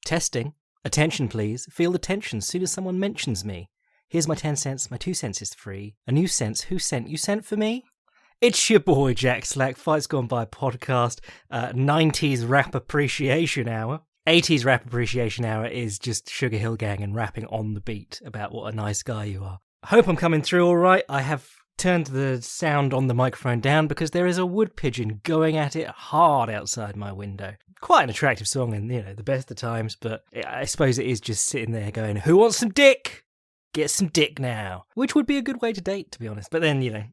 Testing. Attention, please. Feel the tension as soon as someone mentions me. Here's my 10 cents. My 2 cents is free. A new sense. Who sent? You sent for me? It's your boy, Jack Slack. Fights Gone By podcast. 90s Rap Appreciation Hour. 80s Rap Appreciation Hour is just Sugar Hill Gang and rapping on the beat about what a nice guy you are. Hope I'm coming through all right. I have turned the sound on the microphone down because there is a wood pigeon going at it hard outside my window. Quite an attractive song and, the best of times, but I suppose it is just sitting there going, who wants some dick? Get some dick now. Which would be a good way to date, to be honest. But then,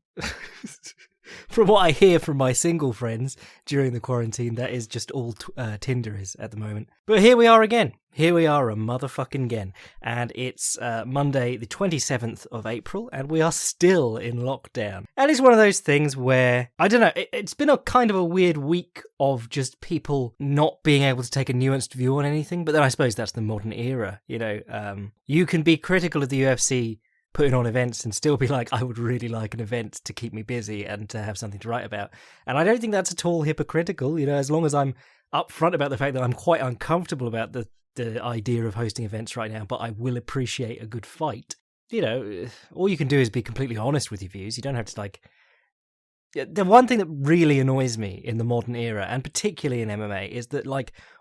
from what I hear from my single friends during the quarantine, that is just all Tinder is at the moment. But here we are again. Here we are a motherfucking again. And it's Monday, the 27th of April, and we are still in lockdown. And it's one of those things where, I don't know, it's been a kind of a weird week of just people not being able to take a nuanced view on anything. But then I suppose that's the modern era, You can be critical of the UFC putting on events and still be like, I would really like an event to keep me busy and to have something to write about. And I don't think that's at all hypocritical, as long as I'm upfront about the fact that I'm quite uncomfortable about the idea of hosting events right now, but I will appreciate a good fight. All you can do is be completely honest with your views. You don't have to the one thing that really annoys me in the modern era, and particularly in MMA, is that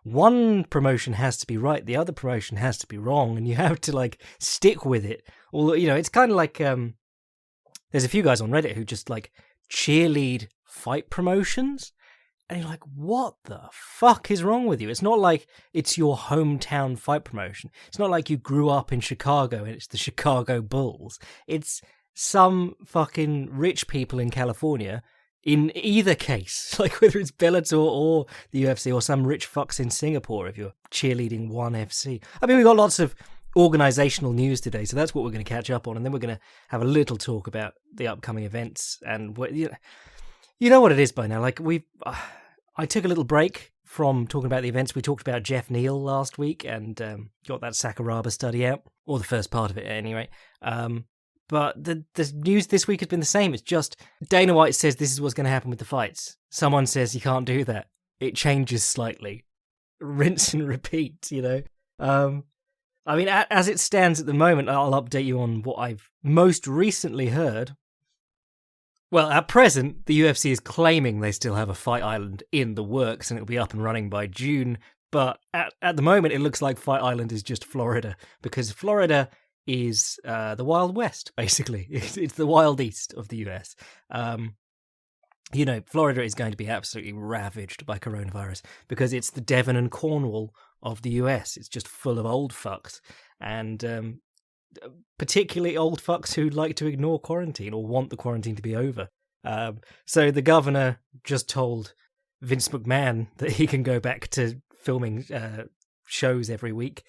one promotion has to be right, the other promotion has to be wrong, and you have to stick with it. Or it's kind of like there's a few guys on Reddit who just cheerlead fight promotions, and you're like, what the fuck is wrong with you? It's not like it's your hometown fight promotion. It's not like you grew up in Chicago and it's the Chicago Bulls. It's some fucking rich people in California, in either case, whether it's Bellator or the UFC or some rich fucks in Singapore if you're cheerleading ONE FC. I mean, we've got lots of organizational news today, so that's what we're going to catch up on, and then we're going to have a little talk about the upcoming events and what you know what it is by now. I took a little break from talking about the events. We talked about Jeff Neal last week and got that Sakuraba study out, or the first part of it at any rate. But the news this week has been the same. It's just Dana White says this is what's going to happen with the fights. Someone says you can't do that. It changes slightly. Rinse and repeat, I mean, as it stands at the moment, I'll update you on what I've most recently heard. Well, at present, the UFC is claiming they still have a Fight Island in the works and it'll be up and running by June. But at the moment, it looks like Fight Island is just Florida, because Florida is the Wild West, basically. It's the Wild East of the US. Florida is going to be absolutely ravaged by coronavirus because it's the Devon and Cornwall of the US. It's just full of old fucks, and particularly old fucks who like to ignore quarantine or want the quarantine to be over. So the governor just told Vince McMahon that he can go back to filming shows every week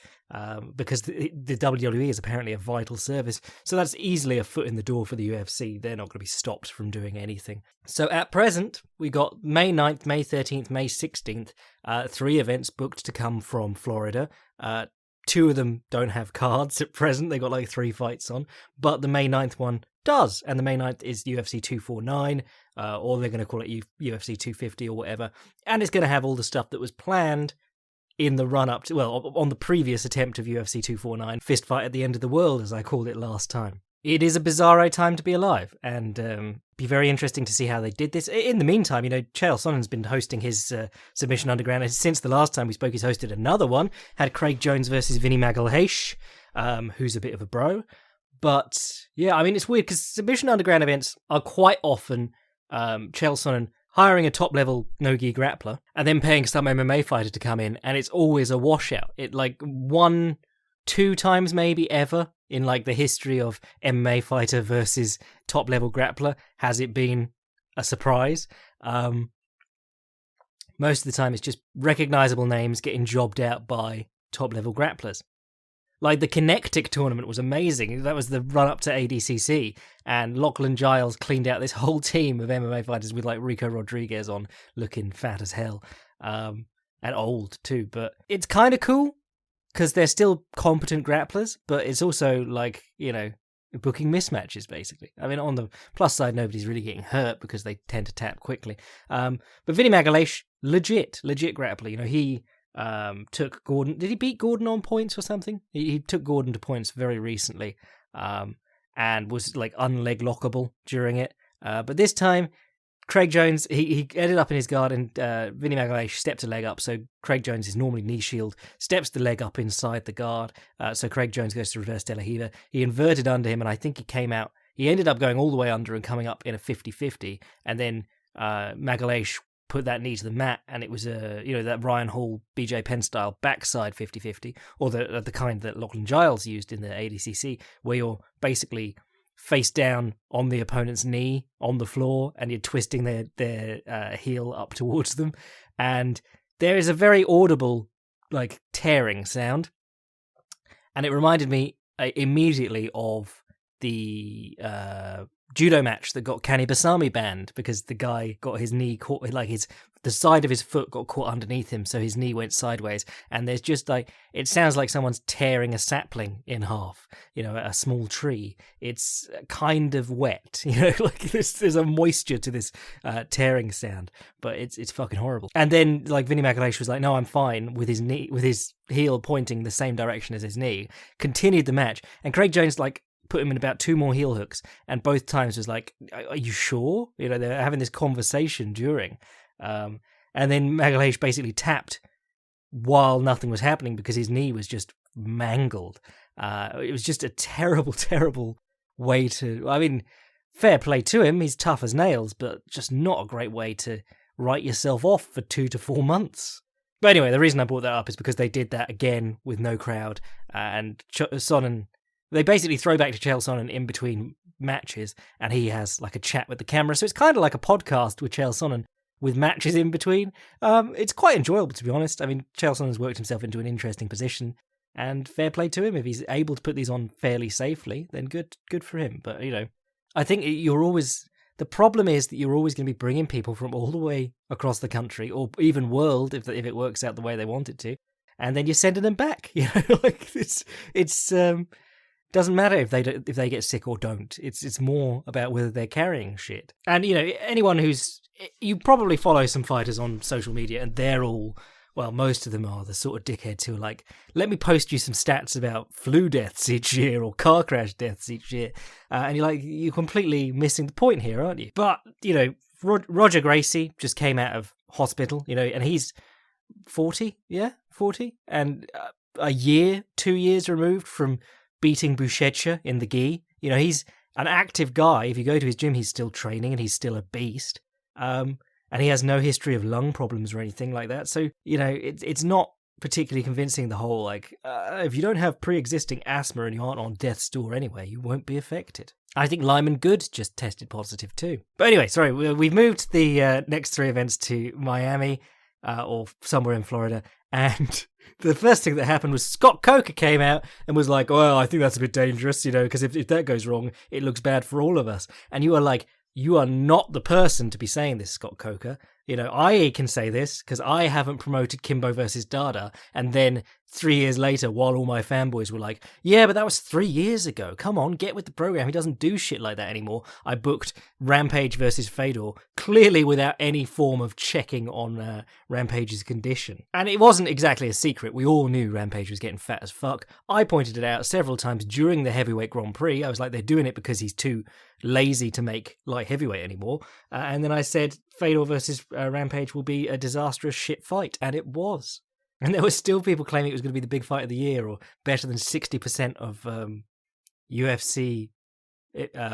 because the WWE is apparently a vital service. So that's easily a foot in the door for the UFC. They're not going to be stopped from doing anything. So at present, we got May 9th, May 13th, May 16th, 3 events booked to come from Florida. 2 of them don't have cards at present. They got 3 fights on, but the May 9th one does. And the May 9th is UFC 249, or they're going to call it UFC 250 or whatever. And it's going to have all the stuff that was planned in the run-up to, on the previous attempt of UFC 249, Fist Fight at the End of the World, as I called it last time. It is a bizarro time to be alive, and be very interesting to see how they did this. In the meantime, Chael Sonnen's been hosting his Submission Underground, and since the last time we spoke, he's hosted another one, had Craig Jones versus Vinny Magalhaes, who's a bit of a bro. But, yeah, I mean, it's weird, because Submission Underground events are quite often Chael Sonnen hiring a top-level no-gi grappler, and then paying some MMA fighter to come in, and it's always a washout. It, 1-2 times maybe ever in, the history of MMA fighter versus top-level grappler has it been a surprise. Most of the time, it's just recognizable names getting jobbed out by top-level grapplers. The Connectic tournament was amazing. That was the run-up to ADCC, and Lachlan Giles cleaned out this whole team of MMA fighters with, Rico Rodriguez on, looking fat as hell, and old, too. But it's kind of cool, because they're still competent grapplers, but it's also, booking mismatches, basically. I mean, on the plus side, nobody's really getting hurt, because they tend to tap quickly. But Vinny Magalhaes, legit grappler. He took Gordon. Did he beat Gordon on points or something? He took Gordon to points very recently, and was like unleg lockable during it. But this time, Craig Jones, he ended up in his guard, and Vinny Magalhaes stepped a leg up. So Craig Jones is normally knee shield, steps the leg up inside the guard. So Craig Jones goes to reverse De La Riva. He inverted under him, and I think he came out. He ended up going all the way under and coming up in a 50-50, and then Magalhaes put that knee to the mat, and it was that Ryan Hall, BJ Penn style backside 50-50, or the kind that Lachlan Giles used in the ADCC, where you're basically face down on the opponent's knee on the floor, and you're twisting their heel up towards them, and there is a very audible like tearing sound, and it reminded me immediately of the judo match that got Kani Basami banned because the guy got his knee caught, like the side of his foot got caught underneath him, so his knee went sideways, and there's just like, it sounds like someone's tearing a sapling in half, a small tree. It's kind of wet, like there's a moisture to this tearing sound, but it's fucking horrible. And then like Vinny Magalhaes was like, no, I'm fine, with his knee, with his heel pointing the same direction as his knee, continued the match, and Craig Jones like put him in about 2 more heel hooks, and both times was like, are you sure? They're having this conversation during. And then Magalhaes basically tapped while nothing was happening because his knee was just mangled. It was just a terrible, terrible way to... I mean, fair play to him, he's tough as nails, but just not a great way to write yourself off for 2 to 4 months. But anyway, the reason I brought that up is because they did that again with no crowd, and Sonnen... They basically throw back to Chael Sonnen in between matches, and he has like a chat with the camera. So it's kind of like a podcast with Chael Sonnen with matches in between. It's quite enjoyable, to be honest. I mean, Chael Sonnen's worked himself into an interesting position, and fair play to him. If he's able to put these on fairly safely, then good for him. But, I think the problem is that you're always going to be bringing people from all the way across the country, or even world, if it works out the way they want it to, and then you're sending them back. Like it's doesn't matter if they get sick or don't. It's more about whether they're carrying shit. And anyone you probably follow some fighters on social media, and they're all, well, most of them are the sort of dickheads who are like, let me post you some stats about flu deaths each year or car crash deaths each year, and you're completely missing the point here, aren't you? But Roger Gracie just came out of hospital, and he's 40, and a year, 2 years removed from beating Buchecha in the gi. He's an active guy. If you go to his gym, he's still training and he's still a beast. And he has no history of lung problems or anything like that. So, it's not particularly convincing, the whole, if you don't have pre-existing asthma and you aren't on death's door anyway, you won't be affected. I think Lyman Good just tested positive too. But anyway, sorry, we've moved the next 3 events to Miami or somewhere in Florida, and... The first thing that happened was Scott Coker came out and was like, well, I think that's a bit dangerous, because if that goes wrong, it looks bad for all of us. And you are like, you are not the person to be saying this, Scott Coker. I can say this because I haven't promoted Kimbo versus Dada, and then 3 years later, while all my fanboys were like, yeah, but that was 3 years ago. Come on, get with the program. He doesn't do shit like that anymore. I booked Rampage versus Fedor, clearly without any form of checking on Rampage's condition. And it wasn't exactly a secret. We all knew Rampage was getting fat as fuck. I pointed it out several times during the Heavyweight Grand Prix. I was like, they're doing it because he's too lazy to make light heavyweight anymore. And then I said, Fedor versus Rampage will be a disastrous shit fight, and it was. And there were still people claiming it was going to be the big fight of the year, or better than 60% of UFC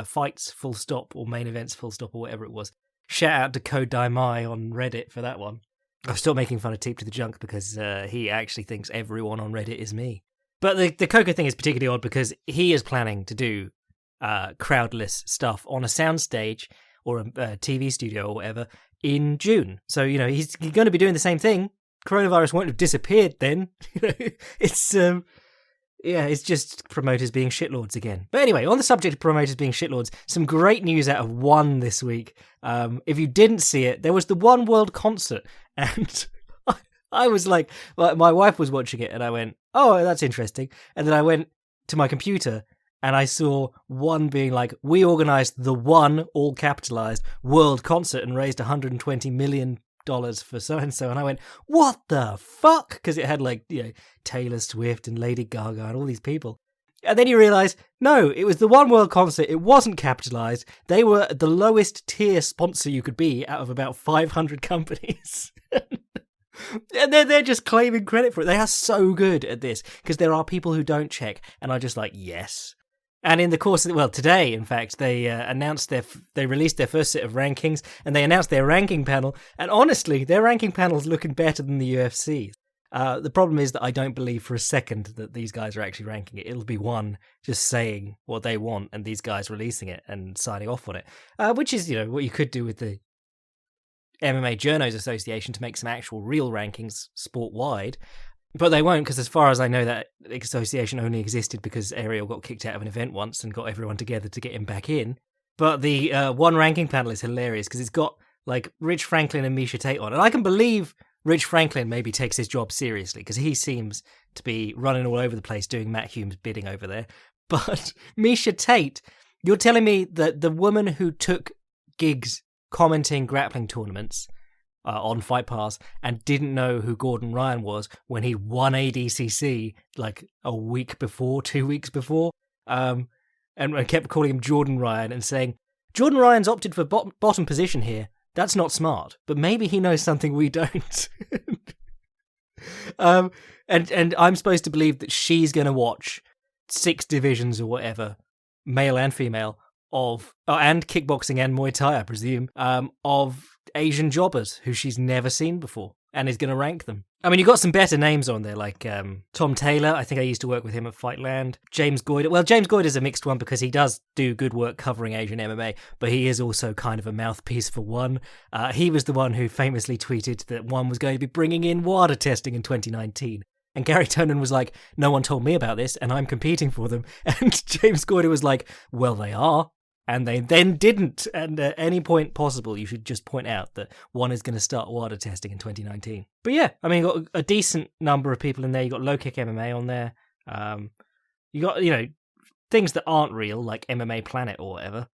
fights, full stop, or main events, full stop, or whatever it was. Shout out to Code Daimai on Reddit for that one. I've stopped making fun of Teep to the Junk because he actually thinks everyone on Reddit is me. But the Coker thing is particularly odd because he is planning to do crowdless stuff on a soundstage or a TV studio or whatever in June. So, he's going to be doing the same thing. Coronavirus won't have disappeared then. It's just promoters being shitlords again. But anyway, on the subject of promoters being shitlords, some great news out of One this week. If you didn't see it, there was the One World concert, and I was like, well, my wife was watching it, and I went, oh, that's interesting. And then I went to my computer, and I saw One being like, we organised the One, all capitalised, world concert and raised 120 million for so-and-so. And I went, what the fuck? Because it had like, Taylor Swift and Lady Gaga and all these people. And then you realise, no, it was the One World concert. It wasn't capitalised. They were the lowest tier sponsor you could be out of about 500 companies. And they're just claiming credit for it. They are so good at this because there are people who don't check. And I'm just like, yes. And in the course of, today, in fact, they they released their first set of rankings and they announced their ranking panel. And honestly, their ranking panel's looking better than the UFC's. The problem is that I don't believe for a second that these guys are actually ranking it. It'll be one just saying what they want and these guys releasing it and signing off on it, which is, what you could do with the MMA Journos Association to make some actual real rankings sport-wide. But they won't, because as far as I know, that association only existed because Ariel got kicked out of an event once and got everyone together to get him back in. But the one ranking panel is hilarious because it's got like Rich Franklin and Misha Tate on. And I can believe Rich Franklin maybe takes his job seriously because he seems to be running all over the place doing Matt Hume's bidding over there. But Misha Tate, you're telling me that the woman who took gigs commenting grappling tournaments on Fight Pass and didn't know who Gordon Ryan was when he won ADCC like a week before, 2 weeks before, and kept calling him Jordan Ryan and saying, Jordan Ryan's opted for bottom position here. That's not smart, but maybe he knows something we don't. And I'm supposed to believe that she's going to watch 6 divisions or whatever, male and female, of and kickboxing and Muay Thai, I presume, of Asian jobbers who she's never seen before and is going to rank them. I mean, you've got some better names on there, like Tom Taylor. I think I used to work with him at Fightland. James Goyder. Well, James Goyder is a mixed one because he does do good work covering Asian MMA, but he is also kind of a mouthpiece for One. He was the one who famously tweeted that One was going to be bringing in WADA testing in 2019. And Gary Tonin was like, no one told me about this, and I'm competing for them. And James Goyder was like, well, they are. And they then didn't. And at any point possible, you should just point out that One is going to start WADA testing in 2019. But yeah, I mean, you've got a decent number of people in there. You've got Low Kick MMA on there. You got, things that aren't real, like MMA Planet or whatever.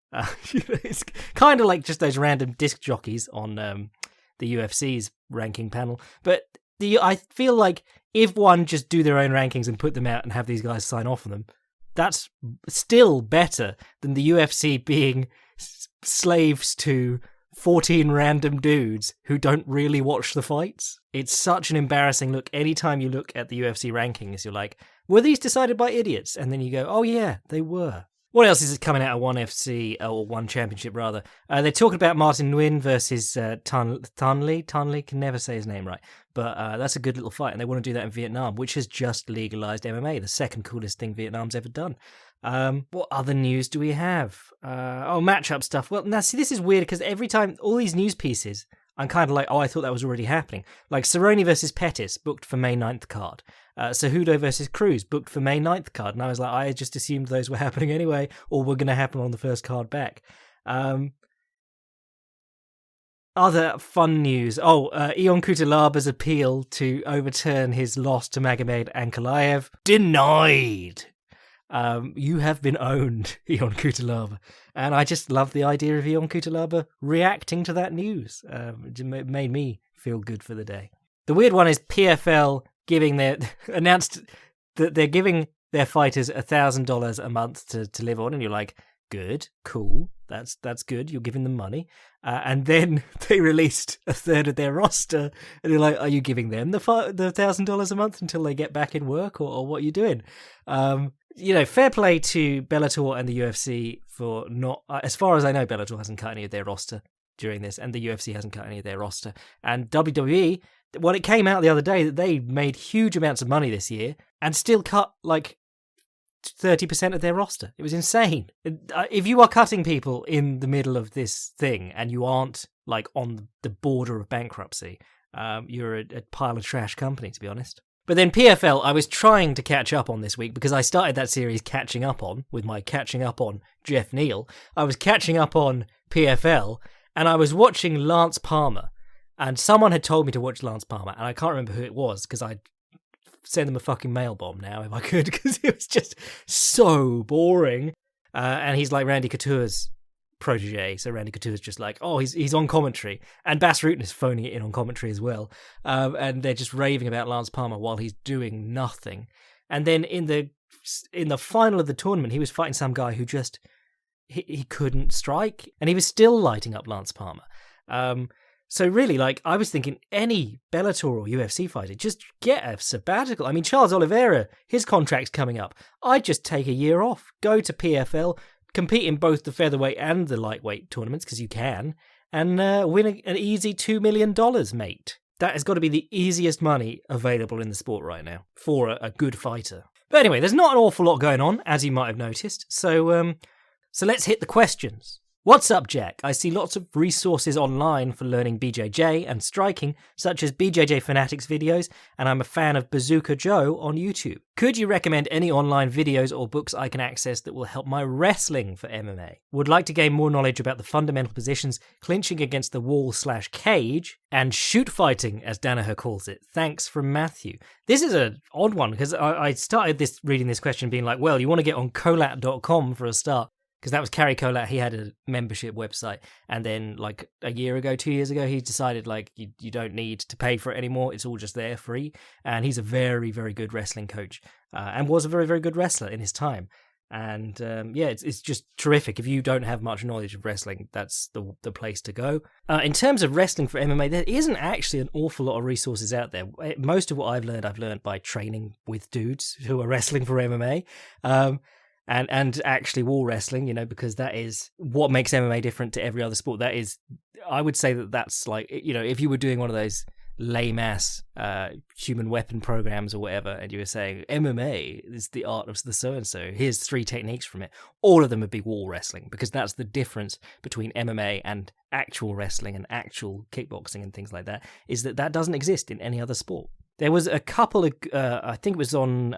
It's kind of like just those random disc jockeys on the UFC's ranking panel. But I feel like if One just do their own rankings and put them out and have these guys sign off on them, that's still better than the UFC being slaves to 14 random dudes who don't really watch the fights. It's such an embarrassing look. Anytime you look at the UFC rankings, you're like, were these decided by idiots? And then you go, oh yeah, they were. What else is coming out of One FC, or One Championship rather? They're talking about Martin Nguyen versus Tan Le. Tan Le, can never say his name right. But that's a good little fight, and they want to do that in Vietnam, which has just legalised MMA, the second coolest thing Vietnam's ever done. What other news do we have? Matchup stuff. Well, now, see, this is weird, because every time, all these news pieces, I'm kind of like, I thought that was already happening. Like Cerrone versus Pettis, booked for May 9th card. Cejudo versus Cruz, booked for May 9th card. And I was like, I just assumed those were happening anyway, or were going to happen on the first card back. Other fun news. Ion Kutalaba's appeal to overturn his loss to Magomed Ankalaev denied. You have been owned, Ion Kutalaba. And I just love the idea of Ion Kutalaba reacting to that news. It made me feel good for the day. The weird one is PFL announced that they're giving their fighters $1,000 a month to live on, and you're like, good, cool, that's good, you're giving them money. And then they released a third of their roster, and you're like, are you giving them the $1,000 a month until they get back in work, or what are you doing? Fair play to Bellator and the UFC for not, as far as I know, Bellator hasn't cut any of their roster during this, and the UFC hasn't cut any of their roster. And WWE, well, it came out the other day that they made huge amounts of money this year and still cut like 30% of their roster. It was insane. If you are cutting people in the middle of this thing and you aren't like on the border of bankruptcy, you're a pile of trash company, to be honest. But then PFL, I was trying to catch up on this week because I started that series catching up on Jeff Neal. I was catching up on PFL and I was watching Lance Palmer. And someone had told me to watch Lance Palmer, and I can't remember who it was because I'd send them a fucking mail bomb now if I could, because it was just so boring. And he's like Randy Couture's protege. So Randy Couture's just like, oh, he's on commentary, and Bas Rutten is phoning it in on commentary as well, and they're just raving about Lance Palmer while he's doing nothing. And then in the final of the tournament, he was fighting some guy who just he couldn't strike, and he was still lighting up Lance Palmer. So really, like, I was thinking any Bellator or UFC fighter, just get a sabbatical. I mean, Charles Oliveira, his contract's coming up. I'd just take a year off, go to PFL, compete in both the featherweight and the lightweight tournaments, because you can, and win an easy $2 million, mate. That has got to be the easiest money available in the sport right now for a good fighter. But anyway, there's not an awful lot going on, as you might have noticed. So let's hit the questions. What's up, Jack? I see lots of resources online for learning BJJ and striking, such as BJJ Fanatics videos, and I'm a fan of Bazooka Joe on YouTube. Could you recommend any online videos or books I can access that will help my wrestling for MMA? Would like to gain more knowledge about the fundamental positions, clinching against the wall/cage, and shoot fighting, as Danaher calls it. Thanks, from Matthew. This is an odd one, because I started reading this question being like, well, you want to get on colat.com for a start. Because that was Kerry Colat. He had a membership website, and then like a year ago, 2 years ago, he decided like you don't need to pay for it anymore. It's all just there free. And he's a very, very good wrestling coach, and was a very, very good wrestler in his time. And it's just terrific. If you don't have much knowledge of wrestling, that's the place to go. In terms of wrestling for MMA, there isn't actually an awful lot of resources out there. Most of what I've learned by training with dudes who are wrestling for MMA. And actually wall wrestling, because that is what makes MMA different to every other sport. That is, I would say that's like, if you were doing one of those lame-ass human weapon programs or whatever, and you were saying, MMA is the art of the so-and-so, here's 3 techniques from it, all of them would be wall wrestling, because that's the difference between MMA and actual wrestling and actual kickboxing and things like that, is that doesn't exist in any other sport. There was a couple of, I think it was on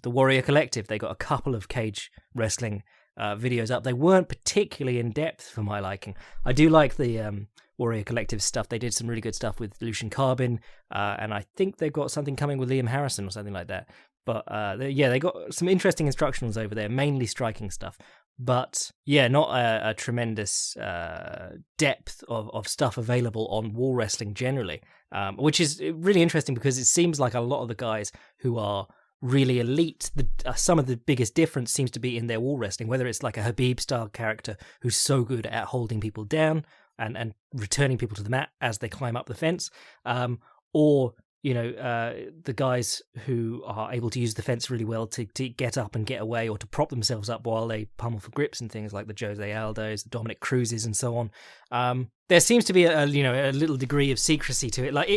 the Warrior Collective, they got a couple of cage wrestling videos up. They weren't particularly in depth for my liking. I do like the Warrior Collective stuff. They did some really good stuff with Lucian Carbin, and I think they've got something coming with Liam Harrison or something like that. But they got some interesting instructionals over there, mainly striking stuff. But yeah, not a tremendous depth of stuff available on wall wrestling generally, which is really interesting because it seems like a lot of the guys who are really elite, some of the biggest difference seems to be in their wall wrestling, whether it's like a Habib-style character who's so good at holding people down and returning people to the mat as they climb up the fence, or the guys who are able to use the fence really well to get up and get away, or to prop themselves up while they pummel for grips and things, like the Jose Aldos, the Dominic Cruzes, and so on. There seems to be a little degree of secrecy to it. Like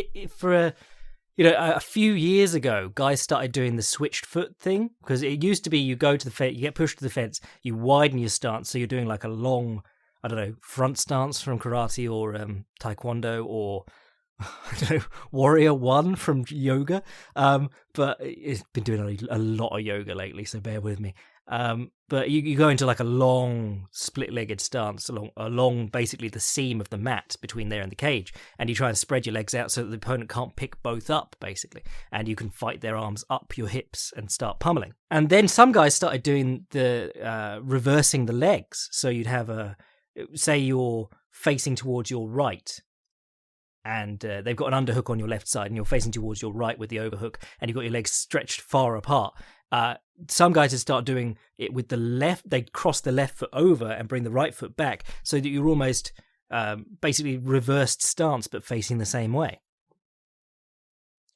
a few years ago, guys started doing the switched foot thing, because it used to be you go to the fence, you get pushed to the fence, you widen your stance, so you're doing like a long, front stance from karate or taekwondo, or I don't know, Warrior One from yoga, but it's been doing a lot of yoga lately, so bear with me. But you go into like a long split-legged stance along basically the seam of the mat between there and the cage, and you try and spread your legs out so that the opponent can't pick both up, basically, and you can fight their arms up your hips and start pummeling. And then some guys started doing the reversing the legs, so you'd have say you're facing towards your right, and they've got an underhook on your left side, and you're facing towards your right with the overhook, and you've got your legs stretched far apart. Some guys would start doing it with the left. They'd cross the left foot over and bring the right foot back, so that you're almost basically reversed stance, but facing the same way.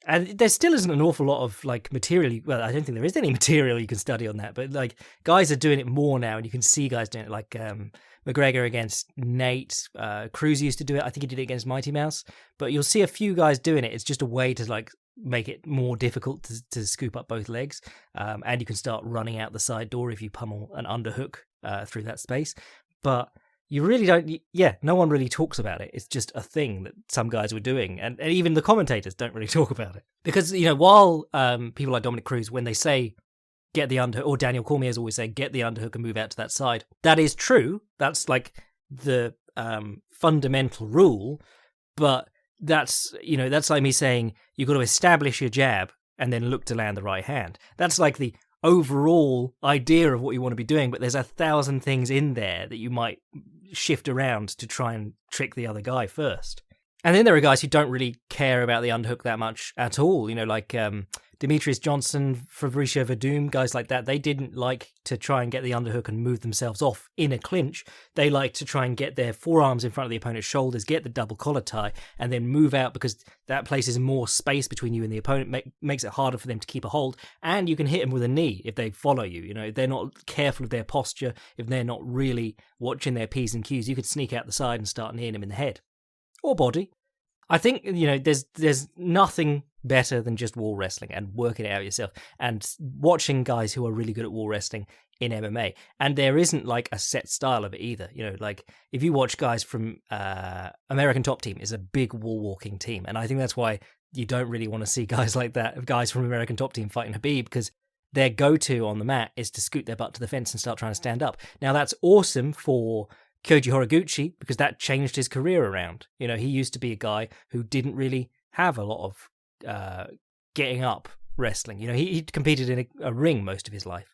And there still isn't an awful lot of material. Well, I don't think there is any material you can study on that, but guys are doing it more now, and you can see guys doing it, McGregor against Nate. Cruz used to do it. I think he did it against Mighty Mouse. But you'll see a few guys doing it. It's just a way to make it more difficult to scoop up both legs. And you can start running out the side door if you pummel an underhook through that space. But you really don't. Yeah, no one really talks about it. It's just a thing that some guys were doing, and even the commentators don't really talk about it, because while people like Dominic Cruz, when they say get the underhook, or Daniel Cormier's always saying get the underhook and move out to that side, that is true. That's like the fundamental rule, but that's like me saying you've got to establish your jab and then look to land the right hand. That's like the overall idea of what you want to be doing, but there's 1,000 things in there that you might shift around to try and trick the other guy first. And then there are guys who don't really care about the underhook that much at all, like Demetrius Johnson, Fabricio Verdum, guys like that. They didn't like to try and get the underhook and move themselves off in a clinch. They like to try and get their forearms in front of the opponent's shoulders, get the double collar tie, and then move out, because that places more space between you and the opponent, makes it harder for them to keep a hold, and you can hit them with a knee if they follow you. If they're not careful of their posture, if they're not really watching their P's and Q's, you could sneak out the side and start kneeing them in the head. Or body. I think, there's nothing better than just wall wrestling and working it out yourself and watching guys who are really good at wall wrestling in MMA. And there isn't like a set style of it either. Like if you watch guys from American Top Team is a big wall walking team. And I think that's why you don't really want to see guys like that, guys from American Top Team fighting Khabib, because their go-to on the mat is to scoot their butt to the fence and start trying to stand up. Now that's awesome for Kyoji Horiguchi, because that changed his career around. He used to be a guy who didn't really have a lot of getting up wrestling. He competed in a ring most of his life.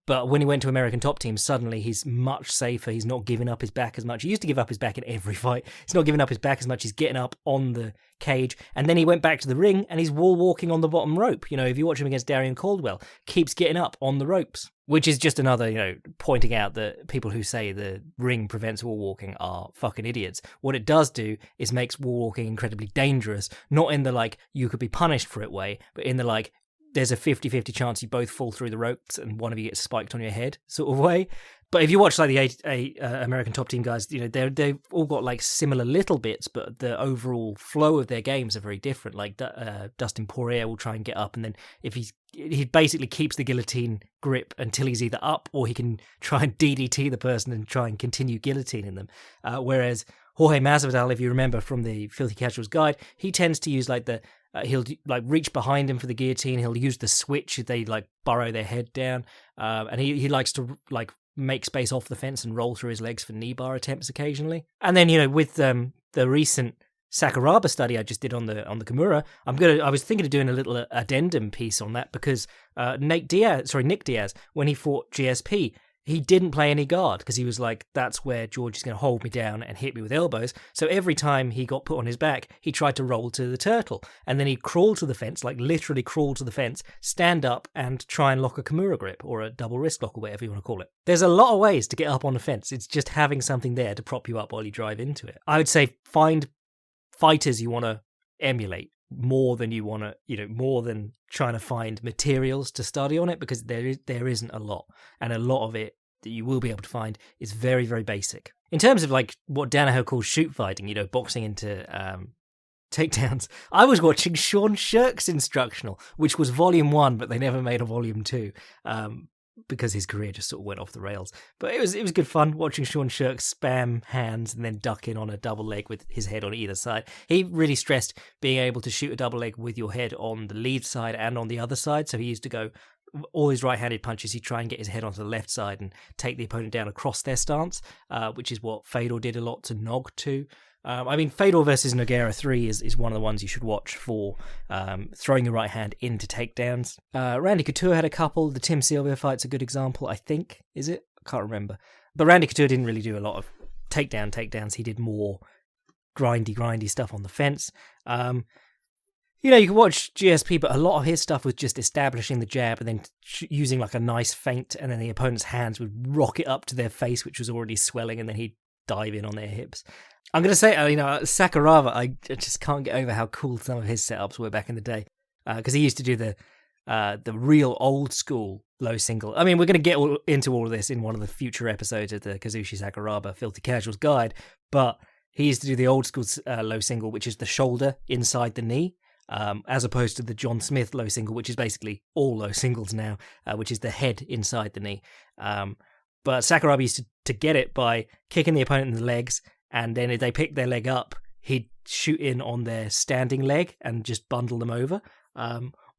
But when he went to American Top Team, suddenly he's much safer. He's not giving up his back as much. He used to give up his back in every fight. He's not giving up his back as much. He's getting up on the cage. And then he went back to the ring and he's wall walking on the bottom rope. If you watch him against Darian Caldwell, keeps getting up on the ropes, which is just another, pointing out that people who say the ring prevents wall walking are fucking idiots. What it does do is makes wall walking incredibly dangerous, not in the you could be punished for it way, but in the there's a 50-50 chance you both fall through the ropes and one of you gets spiked on your head sort of way. But if you watch the American Top Team guys, they've all got similar little bits, but the overall flow of their games are very different. Dustin Poirier will try and get up, and then if he basically keeps the guillotine grip until he's either up, or he can try and DDT the person and try and continue guillotining them. Whereas Jorge Masvidal, if you remember from the Filthy Casuals guide, he tends to use he'll reach behind him for the guillotine. He'll use the switch if they burrow their head down, and he likes to make space off the fence and roll through his legs for knee bar attempts occasionally. And then with the recent Sakuraba study I just did on the Kimura, I was thinking of doing a little addendum piece on that, because Nick Diaz, when he fought GSP, he didn't play any guard, because he was like, that's where George is going to hold me down and hit me with elbows. So every time he got put on his back, he tried to roll to the turtle. And then he'd crawl to the fence, literally crawl to the fence, stand up and try and lock a Kimura grip or a double wrist lock or whatever you want to call it. There's a lot of ways to get up on the fence. It's just having something there to prop you up while you drive into it. I would say find fighters you want to emulate more than you want to, more than trying to find materials to study on it, because there isn't a lot, and a lot of it that you will be able to find is very, very basic. In terms of what Danaher calls shoot fighting, boxing into takedowns, I was watching Sean Shirk's instructional, which was volume 1, but they never made a volume 2. Because his career just sort of went off the rails. But it was good fun watching Sean Shirk spam hands and then duck in on a double leg with his head on either side. He really stressed being able to shoot a double leg with your head on the lead side and on the other side. So he used to go, all his right-handed punches, he'd try and get his head onto the left side and take the opponent down across their stance, which is what Fedor did a lot to Nog too. Fedor versus Nogueira 3 is one of the ones you should watch for throwing your right hand into takedowns. Randy Couture had a couple. The Tim Sylvia fight's a good example, I think. Is it? I can't remember. But Randy Couture didn't really do a lot of takedowns. He did more grindy stuff on the fence. You can watch GSP, but a lot of his stuff was just establishing the jab and then using a nice feint, and then the opponent's hands would rocket up to their face, which was already swelling, and then he'd dive in on their hips. I'm going to say, Sakuraba, I just can't get over how cool some of his setups were back in the day, because he used to do the real old school low single. We're going to get into all of this in one of the future episodes of the Kazushi Sakuraba Filthy Casuals guide, but he used to do the old school low single, which is the shoulder inside the knee, as opposed to the John Smith low single, which is basically all low singles now, which is the head inside the knee. But Sakuraba used to get it by kicking the opponent in the legs, and then if they picked their leg up, he'd shoot in on their standing leg and just bundle them over.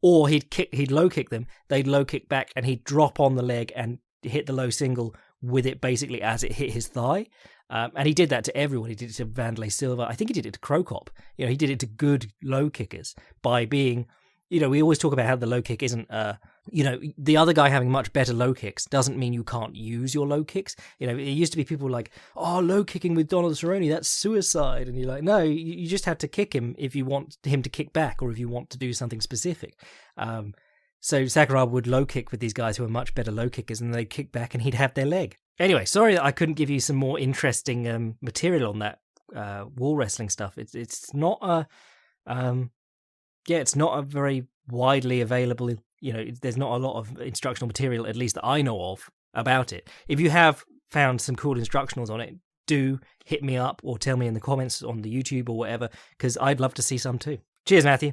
Or he'd low kick them, they'd low kick back, and he'd drop on the leg and hit the low single with it basically as it hit his thigh. And he did that to everyone. He did it to Vanderlei Silva. I think he did it to Krokop. He did it to good low kickers by being, we always talk about how the low kick isn't, the other guy having much better low kicks doesn't mean you can't use your low kicks. It used to be people like, oh, low kicking with Donald Cerrone, that's suicide. And you're like, no, you just have to kick him if you want him to kick back or if you want to do something specific. So Sakuraba would low kick with these guys who are much better low kickers, and they'd kick back and he'd have their leg. Anyway, sorry that I couldn't give you some more interesting material on that wall wrestling stuff. It's not a it's not a very widely available. There's not a lot of instructional material, at least that I know of, about it. If you have found some cool instructionals on it, do hit me up or tell me in the comments on the YouTube or whatever, because I'd love to see some too. Cheers, Matthew.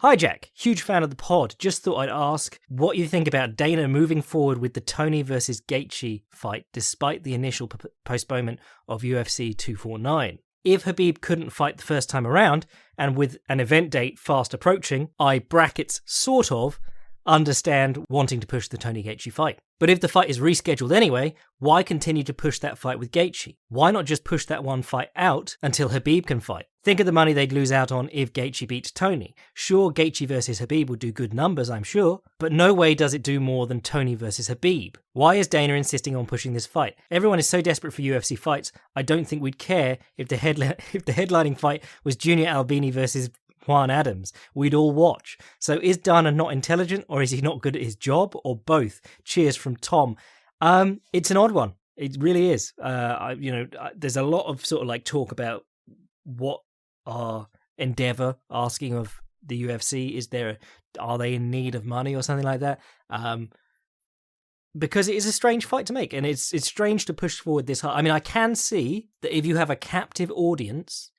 Hi Jack, huge fan of the pod. Just thought I'd ask what you think about Dana moving forward with the Tony versus Gaethje fight despite the initial postponement of UFC 249. If Khabib couldn't fight the first time around, and with an event date fast approaching, I sort of understand wanting to push the Tony Gaethje fight. But if the fight is rescheduled anyway, why continue to push that fight with Gaethje? Why not just push that one fight out until Khabib can fight? Think of the money they'd lose out on if Gaethje beats Tony. Sure, Gaethje versus Khabib would do good numbers, I'm sure, but no way does it do more than Tony versus Khabib. Why is Dana insisting on pushing this fight? Everyone is so desperate for UFC fights, I don't think we'd care if the headlining fight was Junior Albini versus Juan Adams. We'd all watch. So is Dana not intelligent, or is he not good at his job, or both? Cheers from Tom. It's an odd one. It really is. There's a lot of sort of like talk about what are Endeavor asking of the UFC. Are they in need of money or something like that? Because it is a strange fight to make, and it's strange to push forward this hard. I mean, I can see that if you have a captive audience,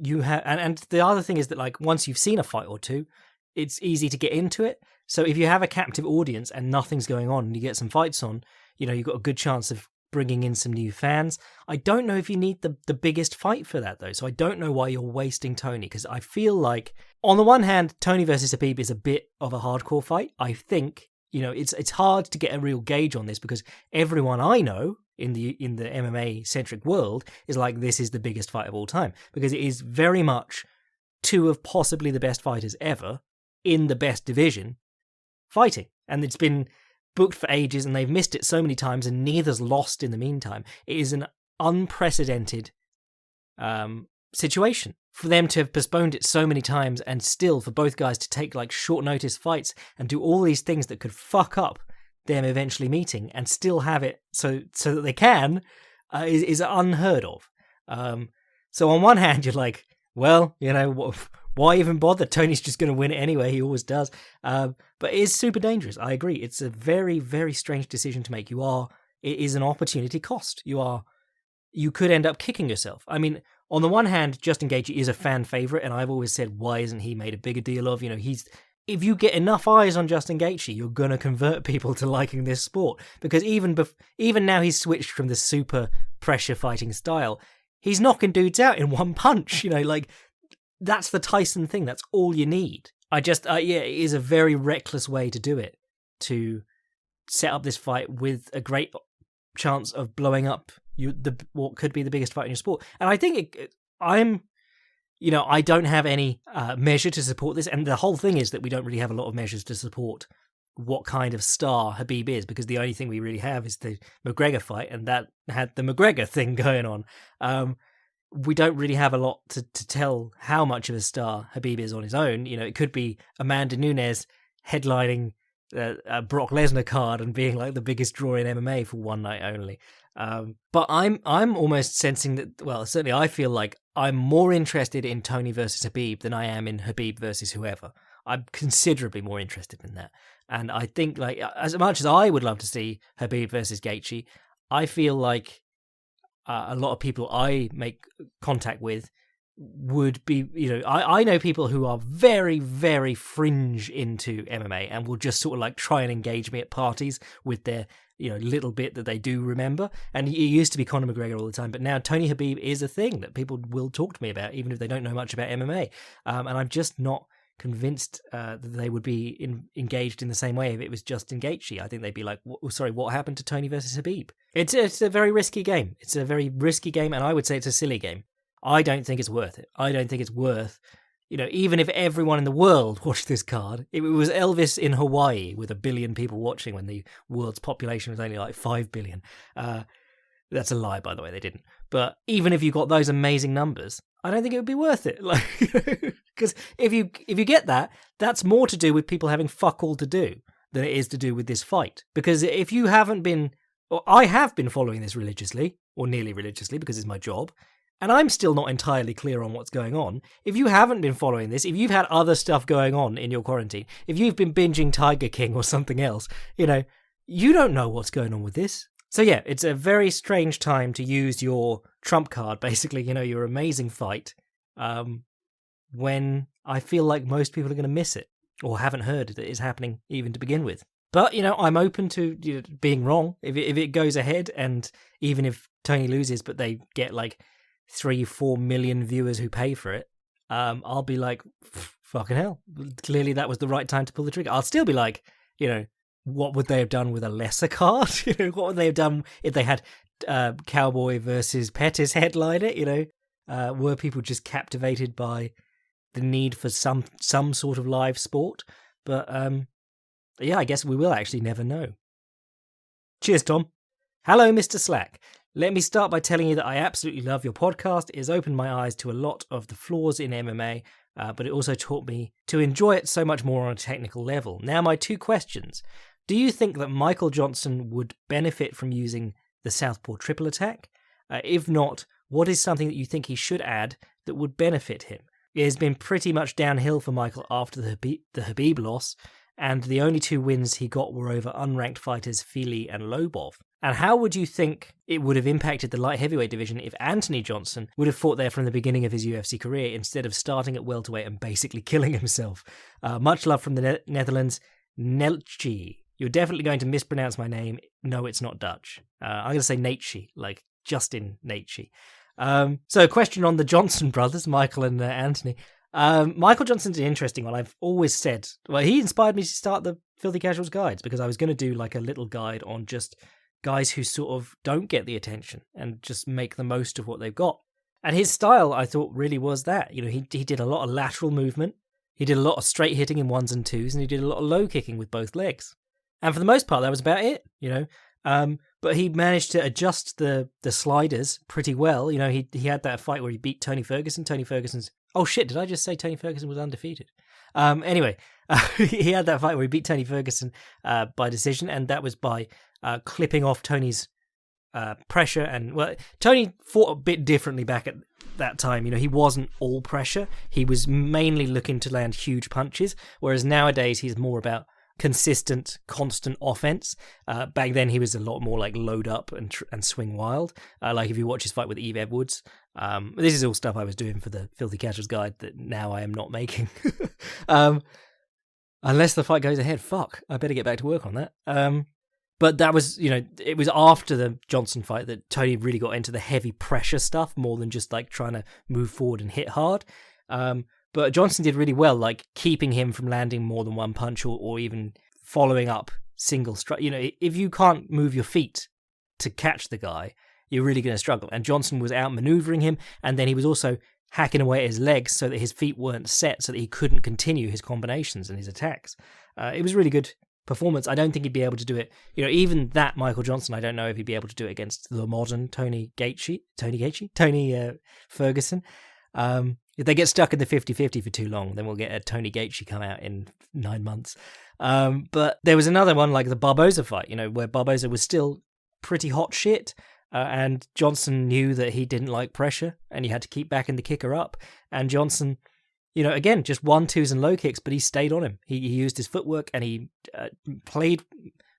you have, and the other thing is that like once you've seen a fight or two, it's easy to get into it. So if you have a captive audience and nothing's going on and you get some fights on, you've got a good chance of bringing in some new fans. I don't know if you need the biggest fight for that though. So I don't know why you're wasting Tony, because I feel like on the one hand, Tony versus Khabib is a bit of a hardcore fight. I think, it's hard to get a real gauge on this because everyone I know in the MMA centric world is like, this is the biggest fight of all time, because it is very much two of possibly the best fighters ever in the best division fighting. And it's been booked for ages and they've missed it so many times and neither's lost in the meantime. It is an unprecedented situation for them to have postponed it so many times, and still for both guys to take like short notice fights and do all these things that could fuck up them eventually meeting and still have it so that they can is unheard of. So on one hand you're like, well, why even bother? Tony's just going to win it anyway. He always does. But it is super dangerous. I agree. It's a very, very strange decision to make. It is an opportunity cost. You could end up kicking yourself. I mean, on the one hand, Justin Gaethje is a fan favorite, and I've always said, why isn't he made a bigger deal of? If you get enough eyes on Justin Gaethje, you're going to convert people to liking this sport. Because even now he's switched from the super pressure fighting style. He's knocking dudes out in one punch. That's the Tyson thing. That's all you need. It is a very reckless way to do it, to set up this fight with a great chance of blowing up what could be the biggest fight in your sport. And I think I don't have any measure to support this, and the whole thing is that we don't really have a lot of measures to support what kind of star Khabib is, because the only thing we really have is the McGregor fight, and that had the McGregor thing going on. We don't really have a lot to tell how much of a star Khabib is on his own. It could be Amanda Nunes headlining a Brock Lesnar card and being like the biggest draw in MMA for one night only. But I'm almost sensing that, well, certainly I feel like I'm more interested in Tony versus Khabib than I am in Khabib versus whoever. I'm considerably more interested in that. And I think, like, as much as I would love to see Khabib versus Gaethje, I feel like a lot of people I make contact with would be, I know people who are very, very fringe into MMA and will just sort of like try and engage me at parties with their, little bit that they do remember. And it used to be Conor McGregor all the time, but now Tony Khabib is a thing that people will talk to me about, even if they don't know much about MMA. And I'm just not convinced that they would be engaged in the same way if it was Justin Gaethje. I think they'd be like, what happened to Tony versus Khabib? It's a very risky game. It's a very risky game, and I would say it's a silly game. I don't think it's worth it. I don't think it's worth even if everyone in the world watched this card, it was Elvis in Hawaii with 1 billion people watching when the world's population was only like 5 billion. That's a lie, by the way, they didn't. But even if you got those amazing numbers, I don't think it would be worth it. Because if you get that, that's more to do with people having fuck all to do than it is to do with this fight. Because if you haven't been, or I have been following this religiously, or nearly religiously, because it's my job, and I'm still not entirely clear on what's going on. If you haven't been following this, if you've had other stuff going on in your quarantine, if you've been binging Tiger King or something else, you don't know what's going on with this. So yeah, it's a very strange time to use your trump card, basically, your amazing fight, when I feel like most people are going to miss it, or haven't heard that it's happening even to begin with. But, I'm open to being wrong. If it goes ahead, and even if Tony loses, but they get like 3-4 million viewers who pay for it, I'll be like, fucking hell, clearly that was the right time to pull the trigger. I'll still be like, what would they have done with a lesser card? What would they have done if they had Cowboy versus Pettis headline it? Were people just captivated by the need for some sort of live sport? But yeah, I guess we will actually never know. Cheers, Tom. Hello, Mr. Slack. Let me start by telling you that I absolutely love your podcast. It has opened my eyes to a lot of the flaws in MMA, but it also taught me to enjoy it so much more on a technical level. Now, my 2 questions. Do you think that Michael Johnson would benefit from using the Southpaw triple attack? If not, what is something that you think he should add that would benefit him? It has been pretty much downhill for Michael after the Khabib loss, and the only 2 wins he got were over unranked fighters Fili and Lobov. And how would you think it would have impacted the light heavyweight division if Anthony Johnson would have fought there from the beginning of his UFC career instead of starting at welterweight and basically killing himself? Much love from the Netherlands, Nelchi. You're definitely going to mispronounce my name. No, it's not Dutch. I'm going to say Natchi, like Justin Natchi. So a question on the Johnson brothers, Michael and Anthony. Michael Johnson's an interesting one. I've always said, he inspired me to start the Filthy Casuals guides, because I was going to do like a little guide on just guys who sort of don't get the attention and just make the most of what they've got. And his style, I thought, really was that. He did a lot of lateral movement. He did a lot of straight hitting in 1s and 2s, and he did a lot of low kicking with both legs. And for the most part, that was about it, But he managed to adjust the sliders pretty well. He had that fight where he beat Tony Ferguson. Tony Ferguson's... Oh shit, did I just say Tony Ferguson was undefeated? Anyway, he had that fight where he beat Tony Ferguson by decision, and that was by clipping off Tony's pressure. And, Tony fought a bit differently back at that time. He wasn't all pressure. He was mainly looking to land huge punches, whereas nowadays he's more about consistent, constant offense. Back then, he was a lot more like load up and swing wild. Like if you watch his fight with Eve Edwards, this is all stuff I was doing for the Filthy Casuals guide that now I am not making. Unless the fight goes ahead, I better get back to work on that. But that was, it was after the Johnson fight that Tony really got into the heavy pressure stuff more than just like trying to move forward and hit hard. But Johnson did really well, like keeping him from landing more than one punch or even following up single strike. If you can't move your feet to catch the guy, you're really going to struggle. And Johnson was outmaneuvering him, and then he was also hacking away at his legs so that his feet weren't set, so that he couldn't continue his combinations and his attacks. It was a really good performance. I don't think he'd be able to do it. Even that Michael Johnson, I don't know if he'd be able to do it against the modern Tony Ferguson. If they get stuck in the 50-50 for too long, then we'll get a Tony Gaethje come out in 9 months. But there was another one like the Barboza fight, where Barboza was still pretty hot shit, and Johnson knew that he didn't like pressure, and he had to keep backing the kicker up. And Johnson, again, just 1-2s and low kicks, but he stayed on him. He used his footwork, and he played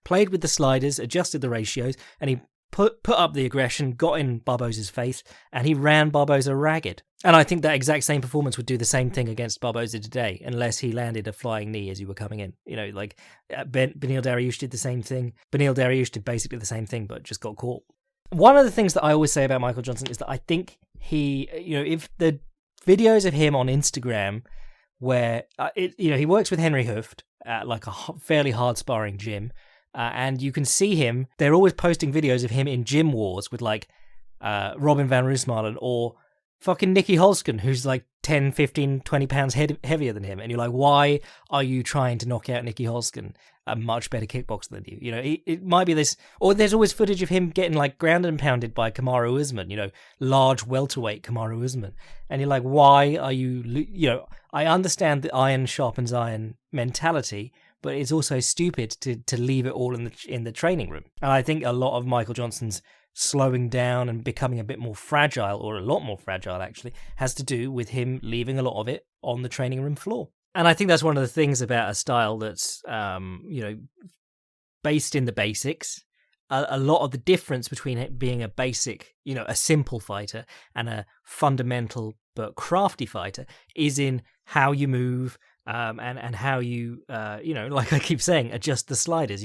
with the sliders, adjusted the ratios, and he put up the aggression, got in Barboza's face, and he ran Barboza ragged. And I think that exact same performance would do the same thing against Barboza today, unless he landed a flying knee as you were coming in. Beneil Dariush did the same thing. Beneil Dariush did basically the same thing, but just got caught. One of the things that I always say about Michael Johnson is that I think he, if the videos of him on Instagram where, he works with Henry Hooft at like a fairly hard sparring gym, and you can see him, they're always posting videos of him in gym wars with like Robin van Roosmalen or fucking Nicky Holzken, who's like 10, 15, 20 pounds heavier than him. And you're like, why are you trying to knock out Nicky Holzken, a much better kickboxer than you? You know, it might be this, or there's always footage of him getting like grounded and pounded by Kamaru Usman, you know, large welterweight Kamaru Usman. And you're like, why are you, I understand the iron sharpens iron mentality, but it's also stupid to leave it all in the training room. And I think a lot of Michael Johnson's slowing down and becoming a bit more fragile, or a lot more fragile actually, has to do with him leaving a lot of it on the training room floor. And I think that's one of the things about a style that's, based in the basics. A lot of the difference between it being a basic, a simple fighter and a fundamental but crafty fighter is in how you move, and how you, like I keep saying, adjust the sliders,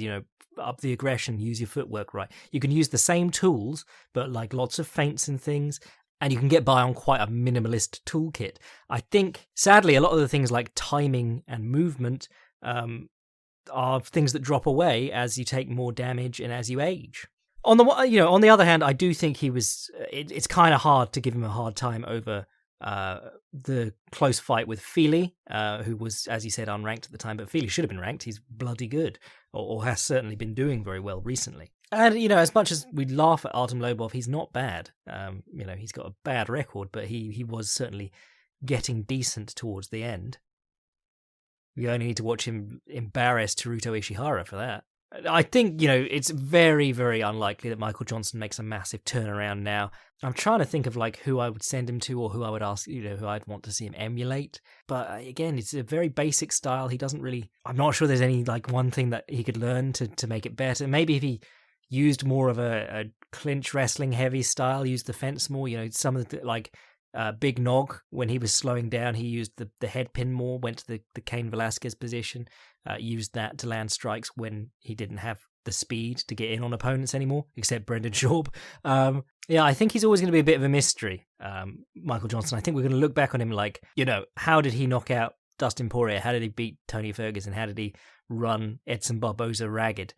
up the aggression, use your footwork right. You can use the same tools, but like lots of feints and things, and you can get by on quite a minimalist toolkit. I think, sadly, a lot of the things like timing and movement are things that drop away as you take more damage and as you age. On the other hand, I do think he was. It's kind of hard to give him a hard time over the close fight with Feely, who was, as you said, unranked at the time, but Feely should have been ranked. He's bloody good, or has certainly been doing very well recently. And, as much as we laugh at Artem Lobov, he's not bad. He's got a bad record, but he was certainly getting decent towards the end. You only need to watch him embarrass Teruto Ishihara for that. I think, it's very, very unlikely that Michael Johnson makes a massive turnaround now. I'm trying to think of like who I would send him to, or who I would ask, who I'd want to see him emulate. But again, it's a very basic style. He doesn't really, I'm not sure there's any like one thing that he could learn to make it better. Maybe if he used more of a clinch wrestling heavy style, used the fence more, some of the Big Nog, when he was slowing down, he used the head pin more, went to the Cain Velasquez position, used that to land strikes when he didn't have the speed to get in on opponents anymore, except Brendan Schaub. I think he's always going to be a bit of a mystery, Michael Johnson. I think we're going to look back on him like, how did he knock out Dustin Poirier? How did he beat Tony Ferguson? How did he run Edson Barboza ragged?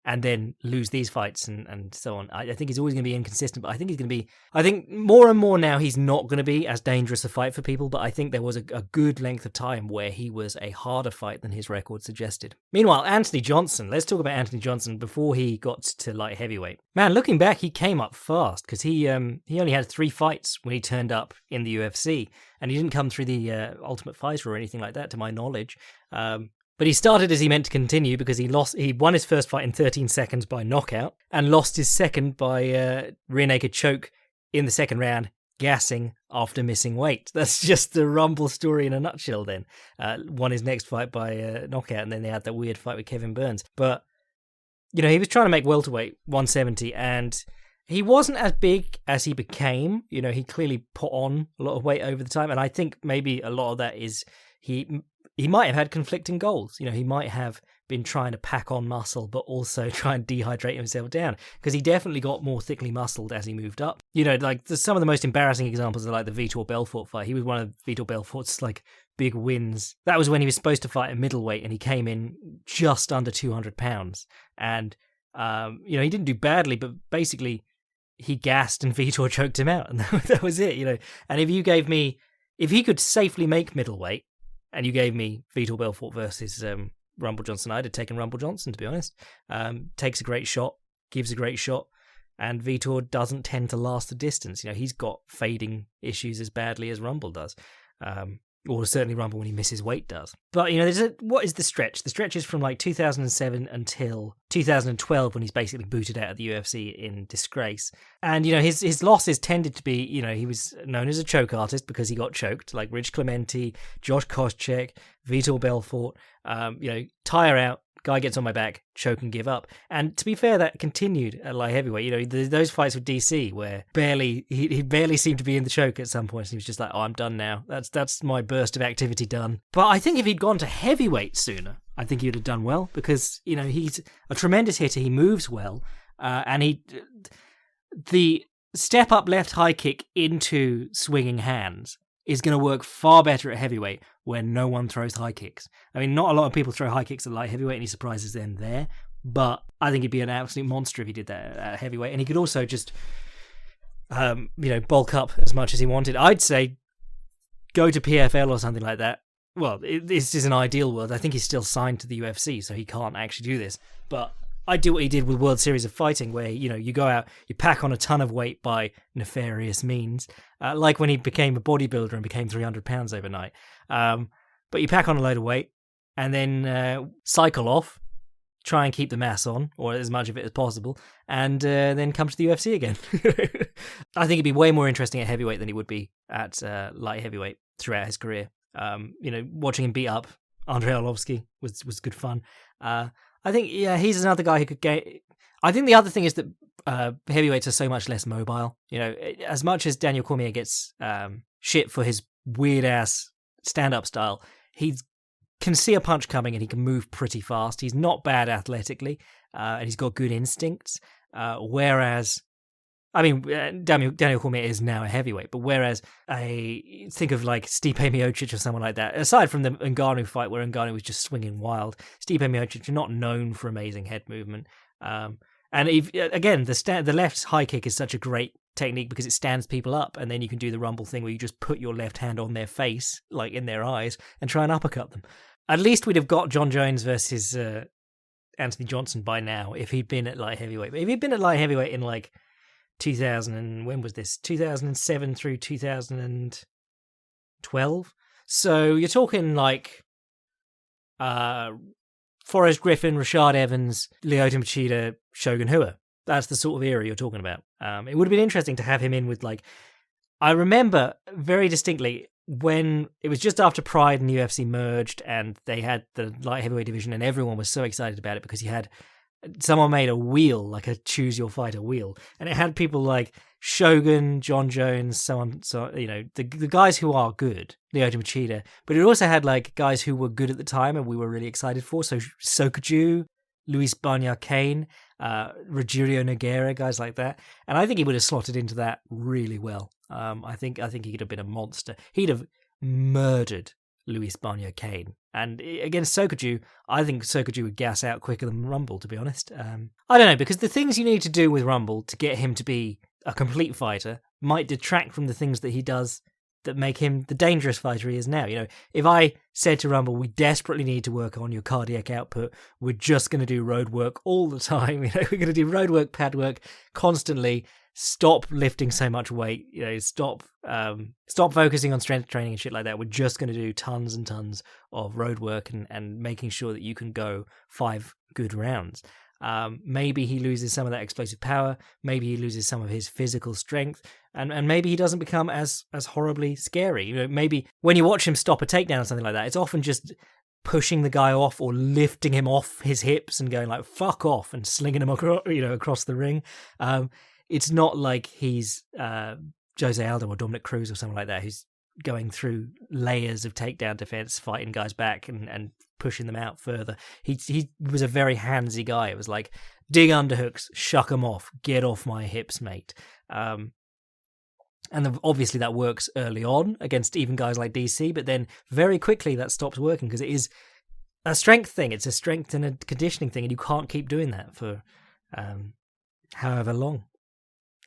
And then lose these fights and so on. I think he's always going to be inconsistent, but I think more and more now he's not going to be as dangerous a fight for people, but I think there was a good length of time where he was a harder fight than his record suggested. Meanwhile, Anthony Johnson, let's talk about Anthony Johnson before he got to light heavyweight. Man, looking back, he came up fast, because he only had 3 fights when he turned up in the UFC, and he didn't come through the Ultimate Fighter or anything like that, to my knowledge. But he started as he meant to continue, because he won his first fight in 13 seconds by knockout and lost his second by rear naked choke in the second round, gassing after missing weight. That's just the Rumble story in a nutshell then. Won his next fight by knockout, and then they had that weird fight with Kevin Burns. But, he was trying to make welterweight 170, and he wasn't as big as he became. He clearly put on a lot of weight over the time, and I think maybe a lot of that is he might have had conflicting goals. He might have been trying to pack on muscle, but also try and dehydrate himself down, because he definitely got more thickly muscled as he moved up. Some of the most embarrassing examples are like the Vitor Belfort fight. He was one of Vitor Belfort's big wins. That was when he was supposed to fight at middleweight, and he came in just under 200 pounds. And, he didn't do badly, but basically he gassed and Vitor choked him out, and that was it, And if he could safely make middleweight, and you gave me Vitor Belfort versus Rumble Johnson, I'd have taken Rumble Johnson, to be honest. Takes a great shot, gives a great shot, and Vitor doesn't tend to last the distance. He's got fading issues as badly as Rumble does. Or certainly Rumble, when he misses weight, does. But, what is the stretch? The stretch is from 2007 until 2012, when he's basically booted out of the UFC in disgrace. And, his losses tended to be, he was known as a choke artist because he got choked, like Rich Clementi, Josh Koscheck, Vitor Belfort, tire out, guy gets on my back, choke and give up. And to be fair, that continued at light heavyweight. Those fights with DC where he barely seemed to be in the choke at some point. He was just like, oh, I'm done now. That's my burst of activity done. But I think if he'd gone to heavyweight sooner, I think he'd have done well, because, he's a tremendous hitter. He moves well. And the step up left high kick into swinging hands is going to work far better at heavyweight, where no one throws high kicks. I mean, not a lot of people throw high kicks at light heavyweight, and he surprises them there. But I think he'd be an absolute monster if he did that at heavyweight. And he could also just bulk up as much as he wanted. I'd say go to PFL or something like that. Well, this is an ideal world. I think he's still signed to the UFC, so he can't actually do this. But I do what he did with World Series of Fighting, where, you go out, you pack on a ton of weight by nefarious means, like when he became a bodybuilder and became 300 pounds overnight. But you pack on a load of weight and then cycle off, try and keep the mass on, or as much of it as possible, and then come to the UFC again. I think he'd be way more interesting at heavyweight than he would be at light heavyweight throughout his career. Watching him beat up Andrei Arlovsky was good fun. I think, he's another guy who could get... I think the other thing is that heavyweights are so much less mobile. As much as Daniel Cormier gets shit for his weird-ass stand-up style, he can see a punch coming and he can move pretty fast. He's not bad athletically, and he's got good instincts. Whereas, Daniel Cormier is now a heavyweight, but whereas think of like Stipe Miocic or someone like that, aside from the Ngannou fight where Ngannou was just swinging wild, Stipe Miocic are not known for amazing head movement. And again, the left high kick is such a great technique because it stands people up, and then you can do the rumble thing where you just put your left hand on their face, like in their eyes, and try and uppercut them. At least we'd have got John Jones versus Anthony Johnson by now if he'd been at light heavyweight. But if he'd been at light heavyweight in like 2000 and when was this? 2007 through 2012. So you're talking like Forrest Griffin, Rashad Evans, Lyoto Machida, Shogun Rua. That's the sort of era you're talking about. It would have been interesting to have him in with like... I remember very distinctly when it was just after Pride and UFC merged and they had the light heavyweight division and everyone was so excited about it because someone made a wheel, like a choose your fighter wheel, and it had people like Shogun, John Jones, so on, so the guys who are good, Lyoto Machida, but it also had like guys who were good at the time and we were really excited for, so Sokoju, Luis Barnier Kane, Rogerio Nogueira, guys like that, and I think he would have slotted into that really well. I think he could have been a monster. He'd have murdered Luis Barnier Kane. And against Sokoju, I think Sokoju would gas out quicker than Rumble, to be honest. I don't know, because the things you need to do with Rumble to get him to be a complete fighter might detract from the things that he does that make him the dangerous fighter he is now. If I said to Rumble, we desperately need to work on your cardiac output, we're just going to do road work all the time. We're going to do road work, pad work constantly. Stop lifting so much weight. Stop focusing on strength training and shit like that. We're just going to do tons and tons of road work and making sure that you can go 5 good rounds. Maybe he loses some of that explosive power. Maybe he loses some of his physical strength, and maybe he doesn't become as horribly scary. Maybe when you watch him stop a takedown or something like that, it's often just pushing the guy off or lifting him off his hips and going like "fuck off" and slinging him across the ring. It's not like he's Jose Aldo or Dominic Cruz or someone like that who's going through layers of takedown defense, fighting guys back and pushing them out further. He was a very handsy guy. It was like, dig underhooks, shuck them off, get off my hips, mate. And obviously that works early on against even guys like DC, but then very quickly that stops working because it is a strength thing. It's a strength and a conditioning thing, and you can't keep doing that for however long.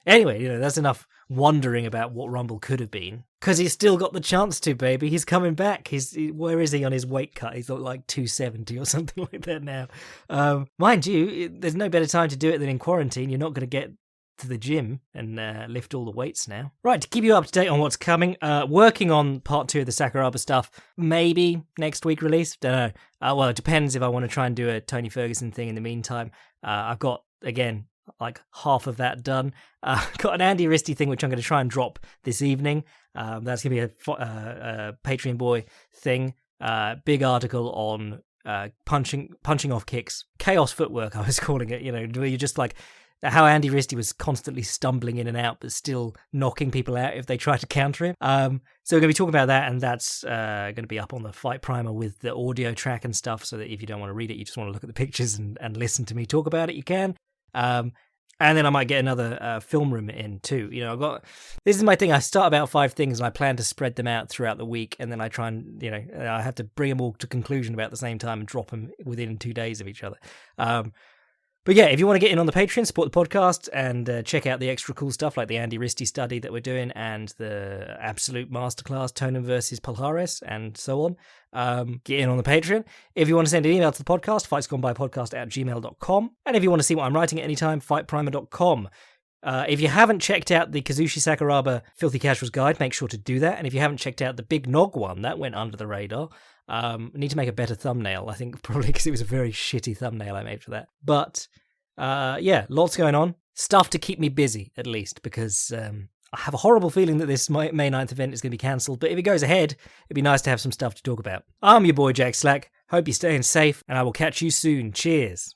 Anyway, that's enough wondering about what Rumble could have been, because he's still got the chance to, baby. He's coming back. Where is he on his weight cut? He's like 270 or something like that now. Mind you, there's no better time to do it than in quarantine. You're not going to get to the gym and lift all the weights now. Right, to keep you up to date on what's coming, working on part 2 of the Sakuraba stuff, maybe next week release, don't know. Well, it depends if I want to try and do a Tony Ferguson thing in the meantime. I've got, again, like half of that done. Got an Andy Risty thing which I'm going to try and drop this evening. That's going to be a Patreon boy thing. Big article on punching off kicks, chaos footwork I was calling it, where you're just like how Andy Risty was constantly stumbling in and out but still knocking people out if they try to counter him. So we're going to be talking about that, and that's going to be up on the Fight Primer with the audio track and stuff, so that if you don't want to read it, you just want to look at the pictures and listen to me talk about it, you can. And then I might get another film room in too. This is my thing. I start about 5 things and I plan to spread them out throughout the week, and then I try and, I have to bring them all to conclusion about the same time and drop them within 2 days of each other. But But yeah, if you want to get in on the Patreon, support the podcast, and check out the extra cool stuff like the Andy Risti study that we're doing and the absolute masterclass Tonin versus Palhares and so on, get in on the Patreon. If you want to send an email to the podcast, fightsgonbypodcast@gmail.com. And if you want to see what I'm writing at any time, fightprimer.com. If you haven't checked out the Kazushi Sakuraba Filthy Casuals Guide, make sure to do that. And if you haven't checked out the Big Nog one, that went under the radar. Need to make a better thumbnail, I think, probably because it was a very shitty thumbnail I made for that. But, yeah, lots going on. Stuff to keep me busy, at least, because I have a horrible feeling that this May 9th event is going to be cancelled. But if it goes ahead, it'd be nice to have some stuff to talk about. I'm your boy, Jack Slack. Hope you're staying safe, and I will catch you soon. Cheers.